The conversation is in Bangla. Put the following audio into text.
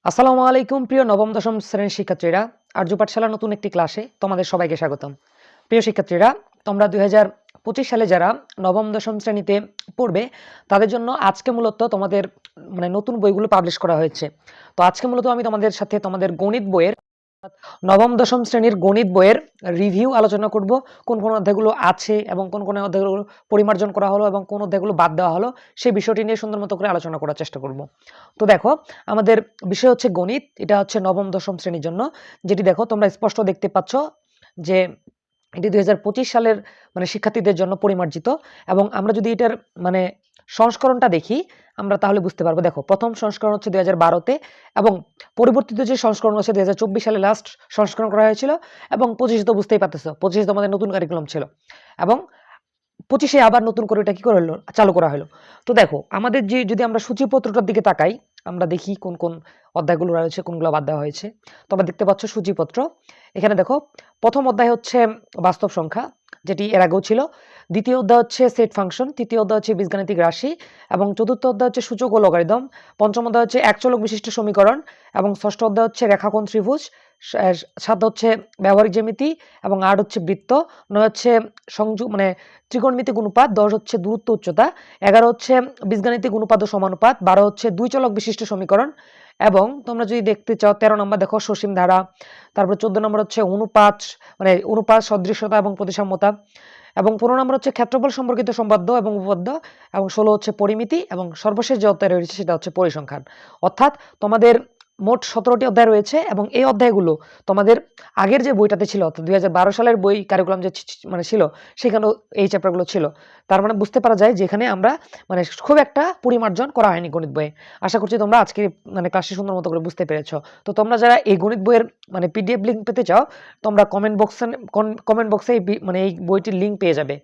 আসসালামু আলাইকুম প্রিয় নবম দশম শ্রেণীর শিক্ষার্থীরা, আর্য পাঠশালার নতুন একটি ক্লাসে তোমাদের সবাইকে স্বাগতম। প্রিয় শিক্ষার্থীরা, তোমরা 2025 সালে যারা নবম দশম শ্রেণীতে পড়বে তাদের জন্য আজকে মূলত তোমাদের নতুন বইগুলো পাবলিশ করা হয়েছে। তো আজকে মূলত আমি তোমাদের সাথে তোমাদের গণিত বইয়ের নবম দশম শ্রেণীর গণিত বইয়ের রিভিউ আলোচনা করব। কোন কোন অধ্যায়গুলো আছে এবং কোন কোন অধ্যায়গুলো পরিমার্জন করা হলো এবং কোন অধ্যায়গুলো বাদ দেওয়া হলো সেই বিষয়টি নিয়ে সুন্দর মতো করে আলোচনা করার চেষ্টা করব। তো দেখো, আমাদের বিষয় হচ্ছে গণিত। এটা হচ্ছে নবম দশম শ্রেণীর জন্য, যেটি দেখো তোমরা স্পষ্ট দেখতে পাচ্ছ যে এটি 2025 সালের শিক্ষার্থীদের জন্য পরিমার্জিত। এবং আমরা যদি এটার মানে সংস্করণটা দেখি আমরা তাহলে বুঝতে পারবো। দেখো, প্রথম সংস্করণ হচ্ছে 2012-তে এবং পরিবর্তিত যে সংস্করণ হচ্ছে 2024 সালে লাস্ট সংস্করণ করা হয়েছিল। এবং 25 তো বুঝতেই পারতেছো, 25 তোমাদের নতুন কারিকুলাম ছিল এবং 25-এ আবার নতুন করে এটা কি করা হলো, চালু করা হলো। তো দেখো, আমাদের যদি আমরা সূচিপত্রটার দিকে তাকাই, আমরা দেখি কোন কোন অধ্যায়গুলো রয়েছে, কোনগুলো বাদ দেওয়া হয়েছে। তোমরা দেখতে পাচ্ছ সূচিপত্র। এখানে দেখো, প্রথম অধ্যায় হচ্ছে বাস্তব সংখ্যা, যেটি এর আগেও ছিল। দ্বিতীয় অধ্যায় হচ্ছে সেট ফাংশন। তৃতীয় অধ্যায় হচ্ছে বীজগাণিতিক রাশি এবং চতুর্থ অধ্যায় হচ্ছে সূচক ও লগারিদম। পঞ্চম অধ্যায় হচ্ছে একচলক বিশিষ্ট সমীকরণ এবং ষষ্ঠ অধ্যায় হচ্ছে রেখাকোণ ত্রিভুজ। সাত হচ্ছে ব্যবহারিক জ্যামিতি এবং আট হচ্ছে বৃত্ত। নয় হচ্ছে সংযোগ ত্রিকোণমিতিক অনুপাত। 10 হচ্ছে দূরত্ব উচ্চতা। 11 হচ্ছে বীজগাণিতিক অনুপাত ও সমানুপাত। 12 হচ্ছে দুই চলক বিশিষ্ট সমীকরণ। এবং তোমরা যদি দেখতে চাও 13 নম্বর দেখো সসীম ধারা। তারপর 14 নম্বর হচ্ছে অনুপাত, অনুপাত সদৃশ্যতা এবং প্রতিসাম্যতা। এবং 15 নম্বর হচ্ছে ক্ষেত্রফল সম্পর্কিত সম্পাদ্য এবং উপপাদ্য। এবং 16 হচ্ছে পরিমিতি এবং সর্বশেষ যে অধ্যায় রয়েছে সেটা হচ্ছে পরিসংখ্যান। অর্থাৎ তোমাদের মোট 17টি অধ্যায় রয়েছে এবং এই অধ্যায়গুলো তোমাদের আগের যে বইটাতে ছিল, অর্থাৎ 2012 সালের বই কারিকুলাম যে ছিল সেখানেও এই চ্যাপ্টারগুলো ছিল। তার বুঝতে পারা যায় যে এখানে আমরা খুব একটা পরিমার্জন করা হয়নি গণিত বইয়ে। আশা করছি তোমরা আজকে ক্লাসে সুন্দর মতো করে বুঝতে পেরেছো। তো তোমরা যারা এই গণিত বইয়ের পিডিএফ লিঙ্ক পেতে চাও, তোমরা কমেন্ট বক্সে এই বইটির লিঙ্ক পেয়ে যাবে।